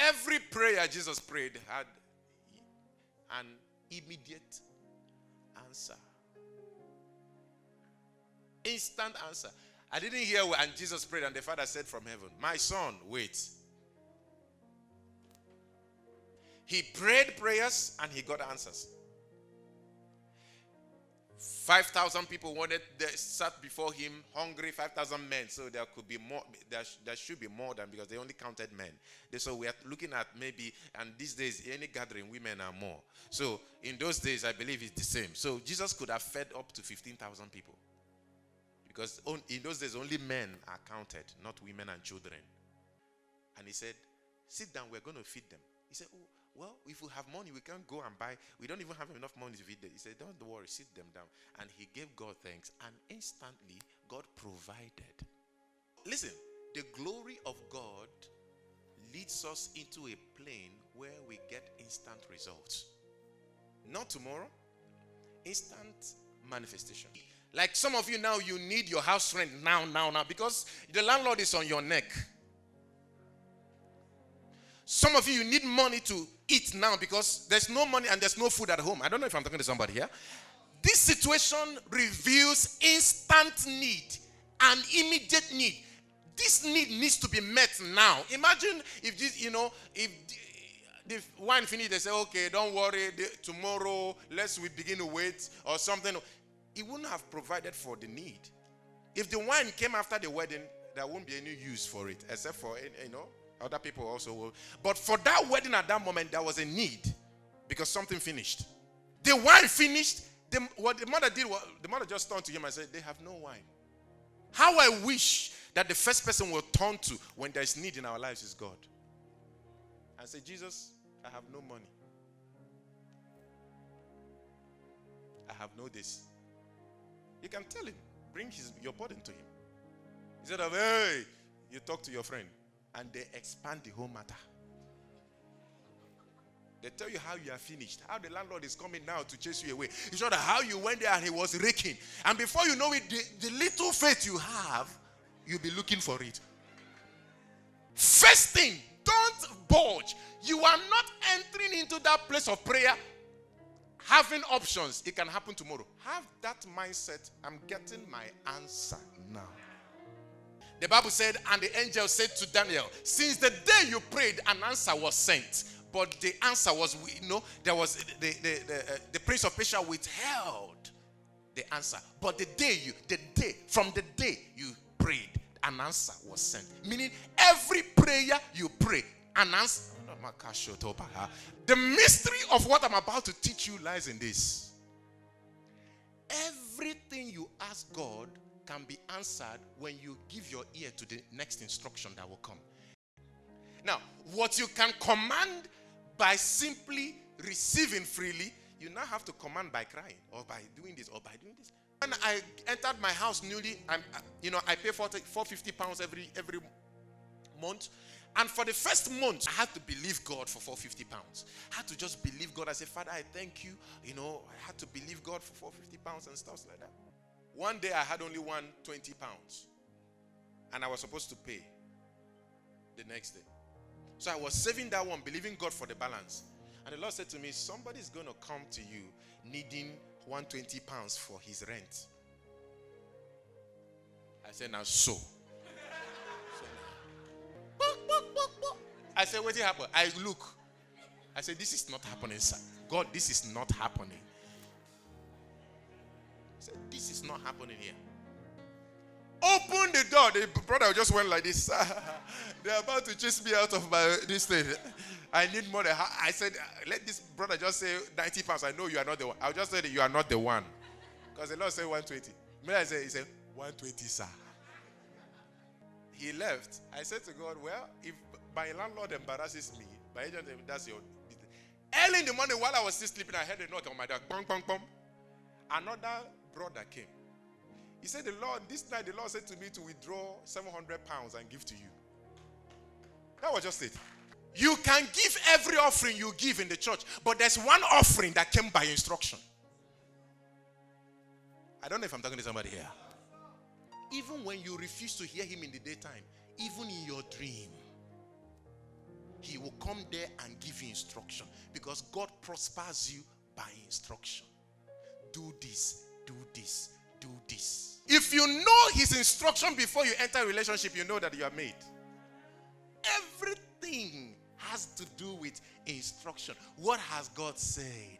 every prayer Jesus prayed had an immediate answer. Instant answer. I didn't hear when Jesus prayed and the Father said from heaven, my son, wait. He prayed prayers and he got answers. 5,000 people they sat before him hungry, 5,000 men. So there could be more, there should be more than, because they only counted men. So we are looking at maybe, and these days, any gathering, women are more. So in those days, I believe it's the same. So Jesus could have fed up to 15,000 people. Because in those days, only men are counted, not women and children. And he said, sit down, we're going to feed them. He said, oh, well, if we have money, we can't go and buy. We don't even have enough money to feed them. He said, don't worry, sit them down. And he gave God thanks. And instantly, God provided. Listen, the glory of God leads us into a plane where we get instant results. Not tomorrow, instant manifestation. Like some of you now, you need your house rent now, because the landlord is on your neck. Some of you need money to eat now because there's no money and there's no food at home. I don't know if I'm talking to somebody here. This situation reveals instant need and immediate need. This need needs to be met now. Imagine if this, if the wine finished, they say, okay, don't worry, tomorrow we begin to wait or something. It wouldn't have provided for the need. If the wine came after the wedding, there won't be any use for it, except for, other people also will. But for that wedding at that moment, there was a need because something finished. The wine finished. What the mother did was, the mother just turned to him and said, they have no wine. How I wish that the first person will turn to when there is need in our lives is God. And say, Jesus, I have no money. I have no this. You can tell him, bring your burden to him. Instead of, hey, you talk to your friend. And they expand the whole matter. They tell you how you are finished. How the landlord is coming now to chase you away. It's not how you went there and he was raking. And before you know it, the little faith you have, you'll be looking for it. First thing, don't budge. You are not entering into that place of prayer having options. It can happen tomorrow. Have that mindset. I'm getting my answer now. The Bible said, and the angel said to Daniel, since the day you prayed, an answer was sent. But the answer was, there was the prince of Persia withheld the answer. But from the day you prayed, an answer was sent. Meaning, every prayer you pray, an answer. The mystery of what I'm about to teach you lies in this. Everything you ask God can be answered when you give your ear to the next instruction that will come. Now, what you can command by simply receiving freely, you now have to command by crying or by doing this or by doing this. When I entered my house newly, I pay £450 every month. And for the first month, I had to believe God for £450. I had to just believe God. I said, Father, I thank you. I had to believe God for £450 and stuff like that. One day I had only £120 and I was supposed to pay the next day. So I was saving that one, believing God for the balance. And the Lord said to me, somebody's going to come to you needing £120 for his rent. I said, now so. I said, what happened? I look. I said, this is not happening, sir. God, this is not happening. Said, this is not happening here. Open the door. The brother just went like this. They're about to chase me out of this thing. I need more. I said, let this brother just say £90. I know you are not the one. I'll just say that you are not the one. Because the Lord said 120. He said, 120, sir. He left. I said to God, well, if my landlord embarrasses me, by agent, that's your business. Early in the morning while I was still sleeping, I heard a knock on my door. Bang, bang, bang. Another brother came. He said, this night the Lord said to me to withdraw £700 and give to you. That was just it. You can give every offering you give in the church, but there's one offering that came by instruction. I don't know if I'm talking to somebody here. Even when you refuse to hear him in the daytime, even in your dream, he will come there and give you instruction, because God prospers you by instruction. Do this, do this, do this. If you know his instruction before you enter a relationship, you know that you are made. Everything has to do with instruction. What has God said?